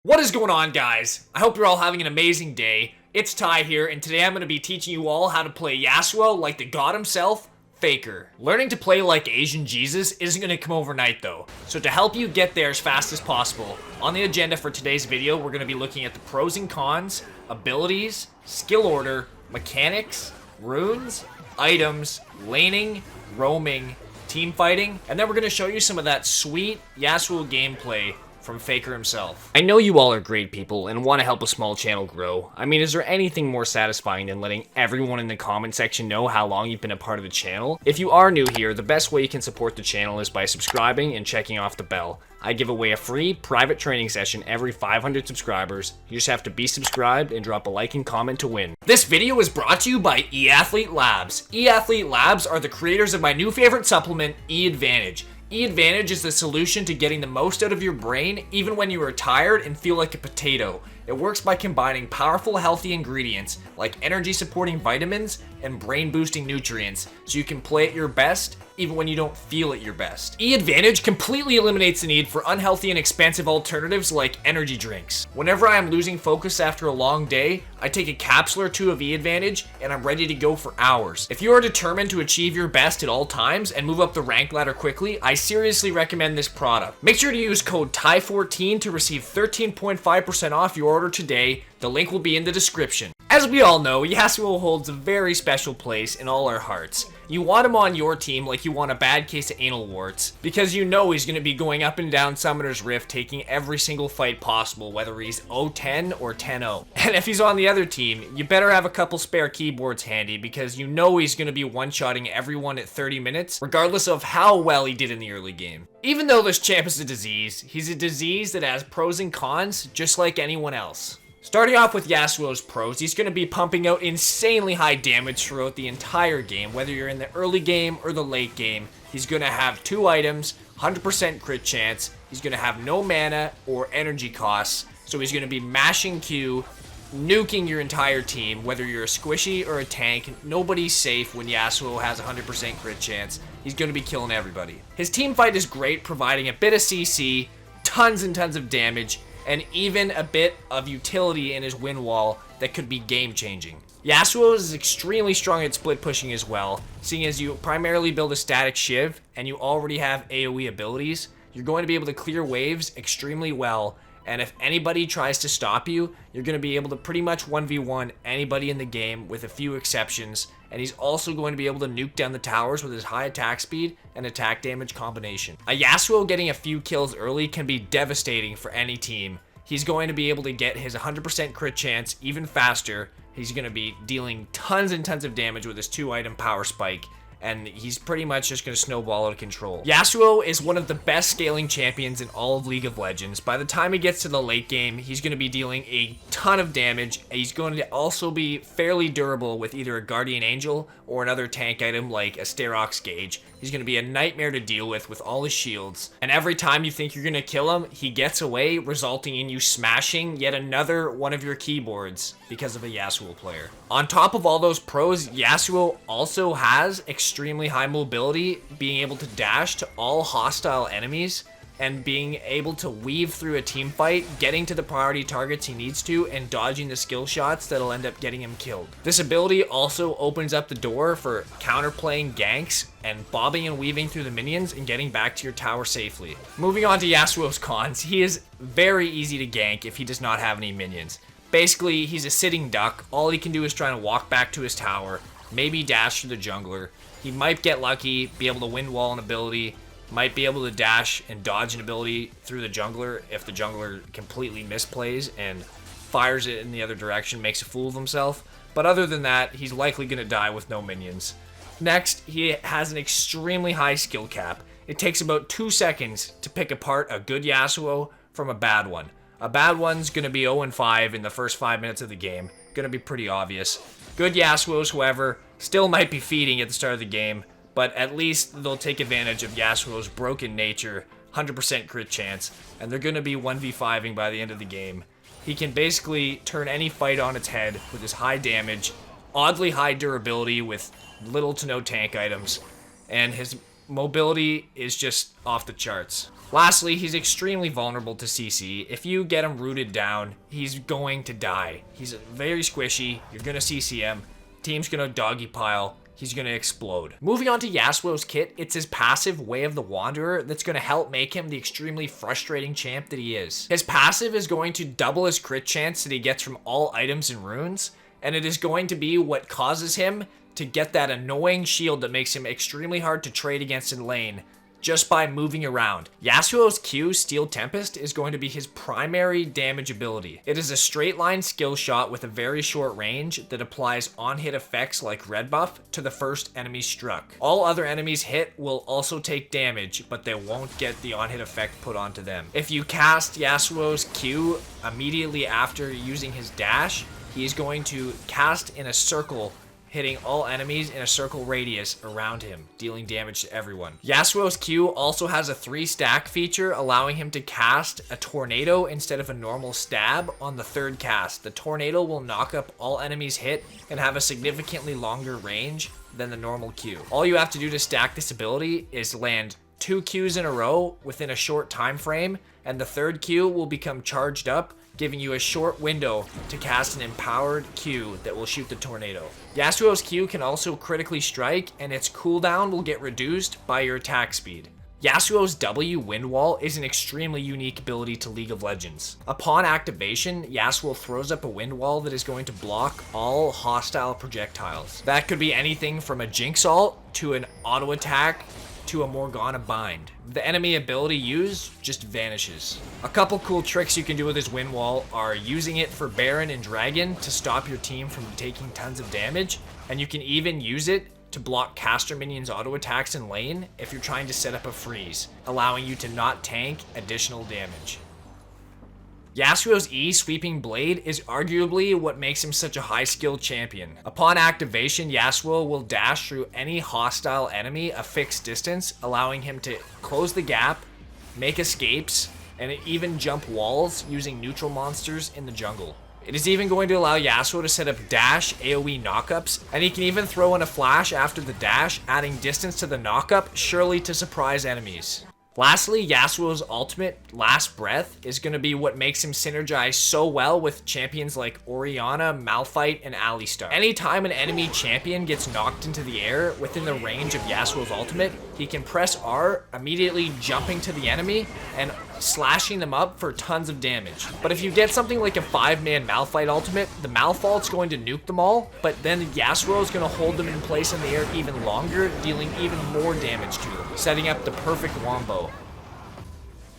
What is going on, guys? I hope you're all having an amazing day. It's Ty here, and today I'm going to be teaching you all how to play Yasuo like the god himself, Faker. Learning to play like Asian Jesus isn't going to come overnight though, so to help you get there as fast as possible, on the agenda for today's video we're going to be looking at the pros and cons, abilities, skill order, mechanics, runes, items, laning, roaming, team fighting, and then we're going to show you some of that sweet Yasuo gameplay from Faker himself. I know you all are great people and want to help a small channel grow. I mean, is there anything more satisfying than letting everyone in the comment section know how long you've been a part of the channel? If you are new here, the best way you can support the channel is by subscribing and checking off the bell. I give away a free private training session every 500 subscribers. You just have to be subscribed and drop a like and comment to win. This video is brought to you by eAthlete Labs. eAthlete Labs are the creators of my new favorite supplement, eAdvantage. eAdvantage is the solution to getting the most out of your brain even when you are tired and feel like a potato. It works by combining powerful, healthy ingredients like energy-supporting vitamins and brain-boosting nutrients so you can play at your best even when you don't feel at your best. eAdvantage completely eliminates the need for unhealthy and expensive alternatives like energy drinks. Whenever I am losing focus after a long day, I take a capsule or two of eAdvantage and I'm ready to go for hours. If you are determined to achieve your best at all times and move up the rank ladder quickly, I seriously recommend this product. Make sure to use code TY14 to receive 13.5% off your order today. The link will be in the description. As we all know, Yasuo holds a very special place in all our hearts. You want him on your team like you want a bad case of anal warts, because you know he's going to be going up and down Summoner's Rift taking every single fight possible, whether he's 0-10 or 10-0. And if he's on the other team, you better have a couple spare keyboards handy, because you know he's going to be one-shotting everyone at 30 minutes, regardless of how well he did in the early game. Even though this champ is a disease, he's a disease that has pros and cons just like anyone else. Starting off with Yasuo's pros, he's going to be pumping out insanely high damage throughout the entire game, whether you're in the early game or the late game. He's going to have 2 items, 100% crit chance, he's going to have no mana or energy costs, so he's going to be mashing Q, nuking your entire team, whether you're a squishy or a tank. Nobody's safe when Yasuo has 100% crit chance. He's going to be killing everybody. His team fight is great, providing a bit of CC, tons and tons of damage, and even a bit of utility in his win wall that could be game-changing. Yasuo is extremely strong at split pushing as well, seeing as you primarily build a static shiv and you already have AoE abilities. You're going to be able to clear waves extremely well, and if anybody tries to stop you, you're going to be able to pretty much 1v1 anybody in the game with a few exceptions, and he's also going to be able to nuke down the towers with his high attack speed and attack damage combination. A Yasuo getting a few kills early can be devastating for any team. He's going to be able to get his 100% crit chance even faster. He's going to be dealing tons and tons of damage with his 2-item power spike, and he's pretty much just going to snowball out of control. Yasuo is one of the best scaling champions in all of League of Legends. By the time he gets to the late game, he's going to be dealing a ton of damage. He's going to also be fairly durable with either a Guardian Angel or another tank item like a Sterox Gauge. He's going to be a nightmare to deal with all his shields. And every time you think you're going to kill him, he gets away, resulting in you smashing yet another one of your keyboards because of a Yasuo player. On top of all those pros, Yasuo also has extremely high mobility, being able to dash to all hostile enemies and being able to weave through a team fight, getting to the priority targets he needs to, and dodging the skill shots that'll end up getting him killed. This ability also opens up the door for counterplaying ganks and bobbing and weaving through the minions and getting back to your tower safely. Moving on to Yasuo's cons, he is very easy to gank if he does not have any minions. Basically, he's a sitting duck. All he can do is try to walk back to his tower, maybe dash to the jungler. He might get lucky, be able to wind wall an ability, might be able to dash and dodge an ability through the jungler if the jungler completely misplays and fires it in the other direction, makes a fool of himself. But other than that, he's likely going to die with no minions. Next, he has an extremely high skill cap. It takes about 2 seconds to pick apart a good Yasuo from a bad one. A bad one's going to be 0-5 in the first 5 minutes of the game. Going to be pretty obvious. Good Yasuos, however, still might be feeding at the start of the game, but at least they'll take advantage of Yasuo's broken nature, 100% crit chance, and they're going to be 1v5ing by the end of the game. He can basically turn any fight on its head with his high damage, oddly high durability with little to no tank items, and his mobility is just off the charts. Lastly, he's extremely vulnerable to CC. If you get him rooted down, he's going to die. He's very squishy. You're going to CC him. Team's going to doggy pile. He's going to explode. Moving on to Yasuo's kit, it's his passive Way of the Wanderer that's going to help make him the extremely frustrating champ that he is. His passive is going to double his crit chance that he gets from all items and runes, and it is going to be what causes him to get that annoying shield that makes him extremely hard to trade against in lane just by moving around. Yasuo's Q, Steel Tempest, is going to be his primary damage ability. It is a straight line skill shot with a very short range that applies on-hit effects like red buff to the first enemy struck. All other enemies hit will also take damage, but they won't get the on-hit effect put onto them. If you cast Yasuo's Q immediately after using his dash, he is going to cast in a circle, hitting all enemies in a circle radius around him, dealing damage to everyone. Yasuo's Q also has a 3-stack feature, allowing him to cast a tornado instead of a normal stab on the third cast. The tornado will knock up all enemies hit and have a significantly longer range than the normal Q. All you have to do to stack this ability is land 2 Qs in a row within a short time frame, and the third Q will become charged up, giving you a short window to cast an empowered Q that will shoot the tornado. Yasuo's Q can also critically strike, and its cooldown will get reduced by your attack speed. Yasuo's W, Wind Wall, is an extremely unique ability to League of Legends. Upon activation, Yasuo throws up a wind wall that is going to block all hostile projectiles. That could be anything from a Jinx ult to an auto attack to a Morgana bind. The enemy ability used just vanishes. A couple cool tricks you can do with his wind wall are using it for Baron and Dragon to stop your team from taking tons of damage, and you can even use it to block caster minions auto attacks in lane if you're trying to set up a freeze, allowing you to not tank additional damage. Yasuo's E, Sweeping Blade, is arguably what makes him such a high-skilled champion. Upon activation, Yasuo will dash through any hostile enemy a fixed distance, allowing him to close the gap, make escapes, and even jump walls using neutral monsters in the jungle. It is even going to allow Yasuo to set up dash AoE knockups, and he can even throw in a flash after the dash, adding distance to the knockup, surely to surprise enemies. Lastly, Yasuo's ultimate, Last Breath, is going to be what makes him synergize so well with champions like Orianna, Malphite, and Alistar. Anytime an enemy champion gets knocked into the air within the range of Yasuo's ultimate, he can press R, immediately jumping to the enemy and slashing them up for tons of damage. But if you get something like a 5-man Malphite ultimate, the Malfault's going to nuke them all, but then Yasuo is going to hold them in place in the air even longer, dealing even more damage to them, setting up the perfect wombo.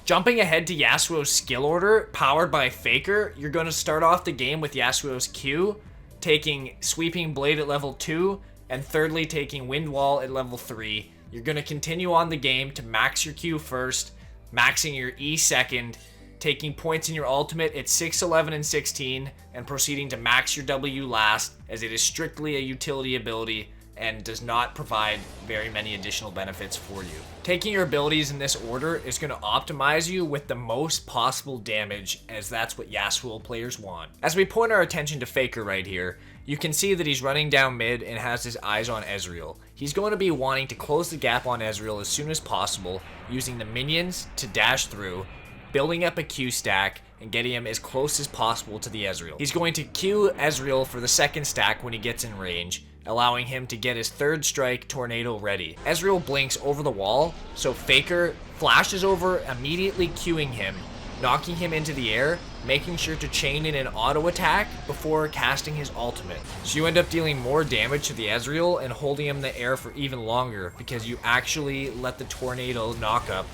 Jumping ahead to Yasuo's skill order, powered by Faker, you're going to start off the game with Yasuo's Q, taking Sweeping Blade at level 2, and thirdly taking Wind Wall at level 3. You're going to continue on the game to max your Q first, maxing your E second, taking points in your ultimate at 6, 11, and 16, and proceeding to max your W last, as it is strictly a utility ability and does not provide very many additional benefits for you. Taking your abilities in this order is going to optimize you with the most possible damage, as that's what Yasuo players want. As we point our attention to Faker right here, you can see that he's running down mid and has his eyes on Ezreal. He's going to be wanting to close the gap on Ezreal as soon as possible, using the minions to dash through, building up a Q stack, and getting him as close as possible to the Ezreal. He's going to Q Ezreal for the second stack when he gets in range, allowing him to get his third strike tornado ready. Ezreal blinks over the wall, so Faker flashes over, immediately queuing him, knocking him into the air, making sure to chain in an auto attack before casting his ultimate. So you end up dealing more damage to the Ezreal and holding him in the air for even longer, because you actually let the tornado knockup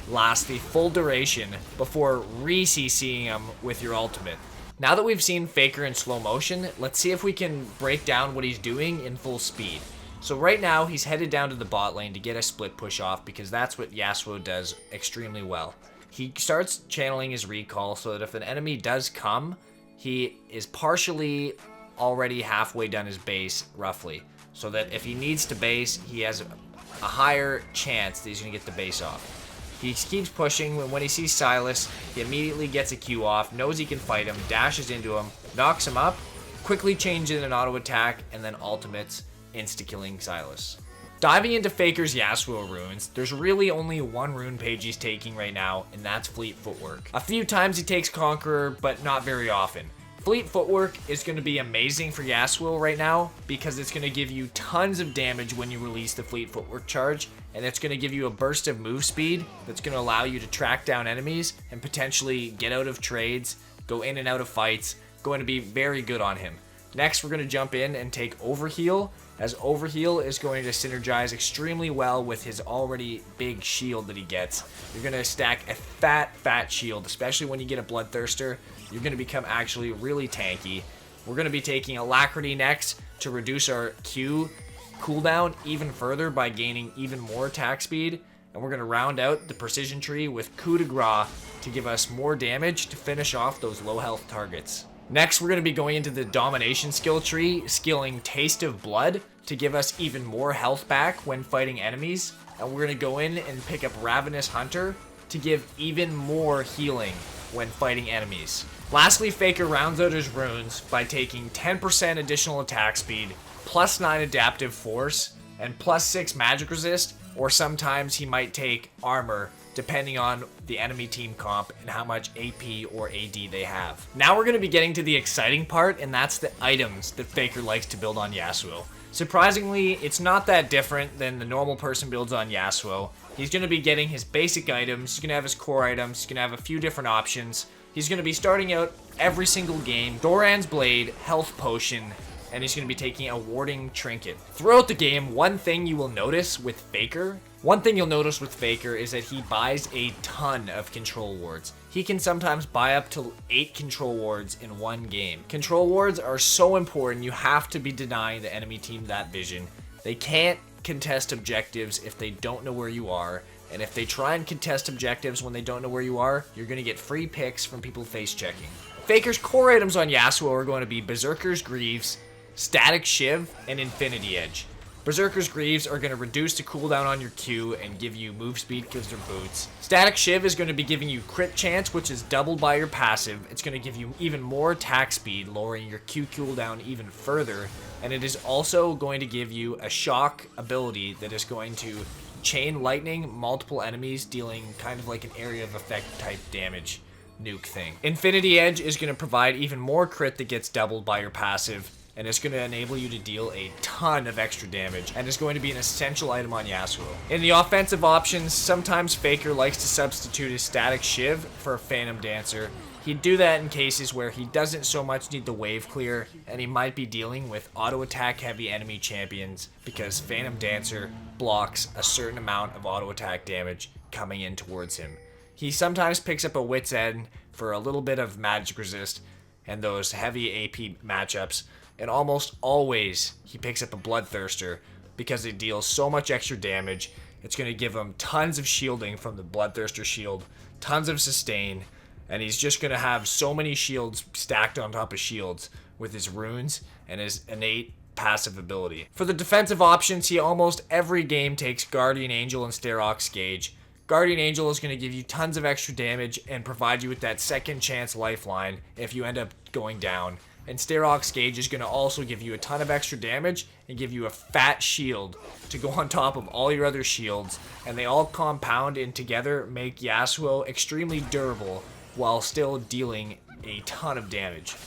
last the full duration before re-CCing him with your ultimate. Now that we've seen Faker in slow motion, let's see if we can break down what he's doing in full speed. So right now, he's headed down to the bot lane to get a split push off, because that's what Yasuo does extremely well. He starts channeling his recall so that if an enemy does come, he is partially already halfway done his base, roughly. So that if he needs to base, he has a higher chance that he's going to get the base off. He keeps pushing, and when he sees Sylas, he immediately gets a Q off, knows he can fight him, dashes into him, knocks him up, quickly changes in an auto attack, and then ultimates, insta-killing Sylas. Diving into Faker's Yasuo runes, there's really only one rune page he's taking right now, and that's Fleet Footwork. A few times he takes Conqueror, but not very often. Fleet Footwork is going to be amazing for Yasuo right now because it's going to give you tons of damage when you release the Fleet Footwork charge, and it's going to give you a burst of move speed that's going to allow you to track down enemies and potentially get out of trades, go in and out of fights. Going to be very good on him. Next, we're going to jump in and take Overheal, as Overheal is going to synergize extremely well with his already big shield that he gets. You're going to stack a fat shield, especially when you get a Bloodthirster. You're going to become actually really tanky. We're going to be taking Alacrity next to reduce our Q cooldown even further by gaining even more attack speed. And we're going to round out the Precision Tree with Coup de Grace to give us more damage to finish off those low health targets. Next, we're going to be going into the Domination skill tree, skilling Taste of Blood to give us even more health back when fighting enemies. And we're going to go in and pick up Ravenous Hunter to give even more healing when fighting enemies. Lastly, Faker rounds out his runes by taking 10% additional attack speed, plus 9 adaptive force, and plus 6 magic resist, or sometimes he might take armor depending on the enemy team comp and how much AP or AD they have. Now we're going to be getting to the exciting part, and that's the items that Faker likes to build on Yasuo. Surprisingly, it's not that different than the normal person builds on Yasuo. He's going to be getting his basic items, he's going to have his core items, he's going to have a few different options. He's going to be starting out every single game, Doran's Blade, Health Potion, and he's going to be taking a Warding Trinket. Throughout the game, one thing you'll notice with Faker is that he buys a ton of control wards. He can sometimes buy up to 8 control wards in one game. Control wards are so important, you have to be denying the enemy team that vision. They can't contest objectives if they don't know where you are, and if they try and contest objectives when they don't know where you are, you're going to get free picks from people face checking. Faker's core items on Yasuo are going to be Berserker's Greaves, Static Shiv, and Infinity Edge. Berserker's Greaves are going to reduce the cooldown on your Q and give you move speed because they're boots. Static Shiv is going to be giving you crit chance, which is doubled by your passive. It's going to give you even more attack speed, lowering your Q cooldown even further. And it is also going to give you a shock ability that is going to chain lightning multiple enemies, dealing kind of like an area of effect type damage nuke thing. Infinity Edge is going to provide even more crit that gets doubled by your passive, and it's going to enable you to deal a ton of extra damage, and is going to be an essential item on Yasuo. In the offensive options, sometimes Faker likes to substitute his Static Shiv for a Phantom Dancer. He'd do that in cases where he doesn't so much need the wave clear, and he might be dealing with auto attack heavy enemy champions, because Phantom Dancer blocks a certain amount of auto attack damage coming in towards him. He sometimes picks up a Wit's End for a little bit of magic resist and those heavy AP matchups, and almost always he picks up a Bloodthirster because it deals so much extra damage. It's going to give him tons of shielding from the Bloodthirster shield, tons of sustain, and he's just going to have so many shields stacked on top of shields with his runes and his innate passive ability. For the defensive options, he almost every game takes Guardian Angel and Sterox Gauge. Guardian Angel is going to give you tons of extra damage and provide you with that second chance lifeline if you end up going down. And Sterox Gauge is going to also give you a ton of extra damage and give you a fat shield to go on top of all your other shields. And they all compound and together make Yasuo extremely durable while still dealing a ton of damage.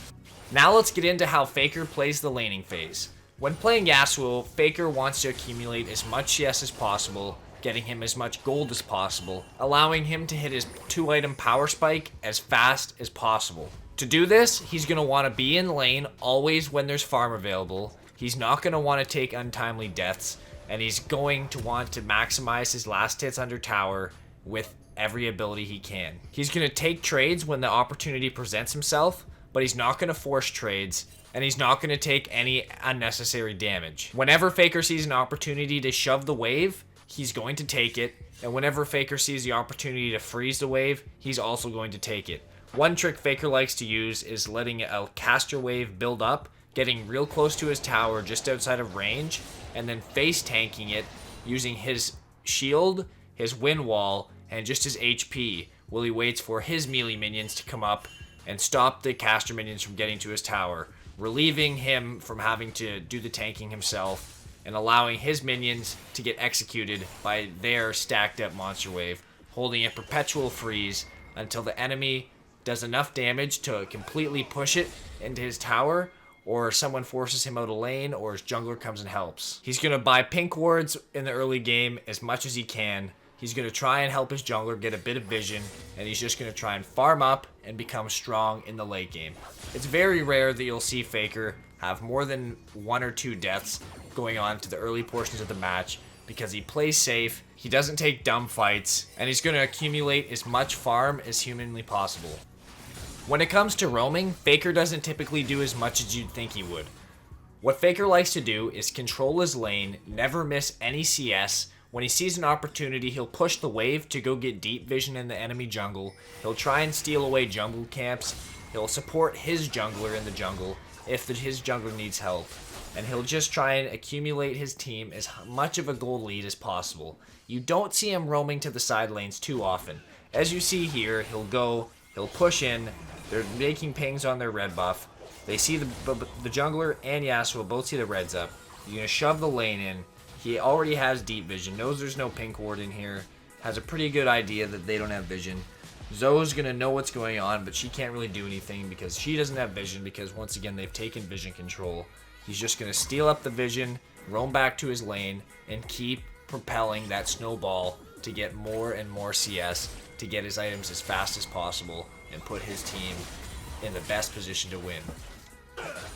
Now let's get into how Faker plays the laning phase. When playing Yasuo, Faker wants to accumulate as much CS as possible, getting him as much gold as possible, allowing him to hit his 2-item power spike as fast as possible. To do this, he's going to want to be in lane always when there's farm available. He's not going to want to take untimely deaths, and he's going to want to maximize his last hits under tower with every ability he can. He's going to take trades when the opportunity presents himself, but he's not going to force trades, and he's not going to take any unnecessary damage. Whenever Faker sees an opportunity to shove the wave, he's going to take it, and whenever Faker sees the opportunity to freeze the wave, he's also going to take it. One trick Faker likes to use is letting a caster wave build up, getting real close to his tower just outside of range, and then face tanking it using his shield, his wind wall, and just his HP while he waits for his melee minions to come up and stop the caster minions from getting to his tower, relieving him from having to do the tanking himself, and allowing his minions to get executed by their stacked up monster wave, holding a perpetual freeze until the enemy does enough damage to completely push it into his tower, or someone forces him out of lane, or his jungler comes and helps. He's going to buy pink wards in the early game as much as he can. He's going to try and help his jungler get a bit of vision, and he's just going to try and farm up and become strong in the late game. It's very rare that you'll see Faker have more than 1 or 2 deaths going on to the early portions of the match, because he plays safe, he doesn't take dumb fights, and he's going to accumulate as much farm as humanly possible. When it comes to roaming, Faker doesn't typically do as much as you'd think he would. What Faker likes to do is control his lane, never miss any CS. When he sees an opportunity, he'll push the wave to go get deep vision in the enemy jungle. He'll try and steal away jungle camps. He'll support his jungler in the jungle if his jungler needs help. And he'll just try and accumulate his team as much of a gold lead as possible. You don't see him roaming to the side lanes too often. As you see here, he'll push in. They're making pings on their red buff. They see the jungler and Yasuo both see the reds up. You're going to shove the lane in. He already has deep vision, knows there's no pink ward in here, has a pretty good idea that they don't have vision. Zoe's going to know what's going on, but she can't really do anything because she doesn't have vision, because once again they've taken vision control. He's just going to steal up the vision, roam back to his lane, and keep propelling that snowball to get more and more CS, to get his items as fast as possible, and put his team in the best position to win.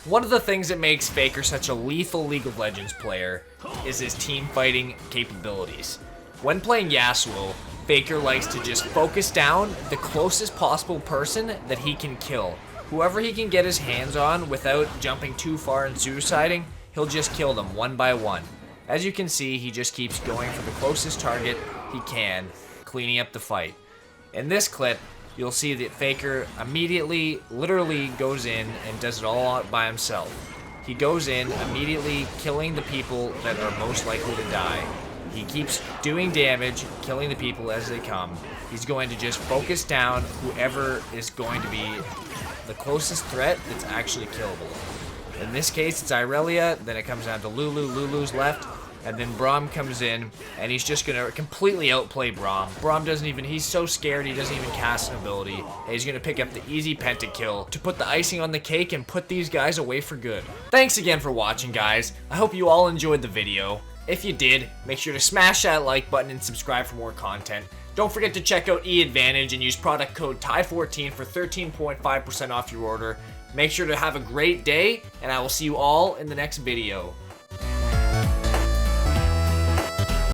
One of the things that makes Faker such a lethal League of Legends player is his team fighting capabilities. When playing Yasuo, Faker likes to just focus down the closest possible person that he can kill. Whoever he can get his hands on without jumping too far and suiciding, he'll just kill them one by one. As you can see, he just keeps going for the closest target he can, cleaning up the fight. In this clip, you'll see that Faker immediately, literally goes in and does it all by himself. He goes in, immediately killing the people that are most likely to die. He keeps doing damage, killing the people as they come. He's going to just focus down whoever is going to be the closest threat that's actually killable. In this case, it's Irelia, then it comes down to Lulu. Lulu's left, and then Braum comes in, and he's just gonna completely outplay Braum. Braum he's so scared he doesn't even cast an ability. And he's gonna pick up the easy pentakill to put the icing on the cake and put these guys away for good. Thanks again for watching, guys. I hope you all enjoyed the video. If you did, make sure to smash that like button and subscribe for more content. Don't forget to check out eAdvantage and use product code TIE14 for 13.5% off your order. Make sure to have a great day, and I will see you all in the next video.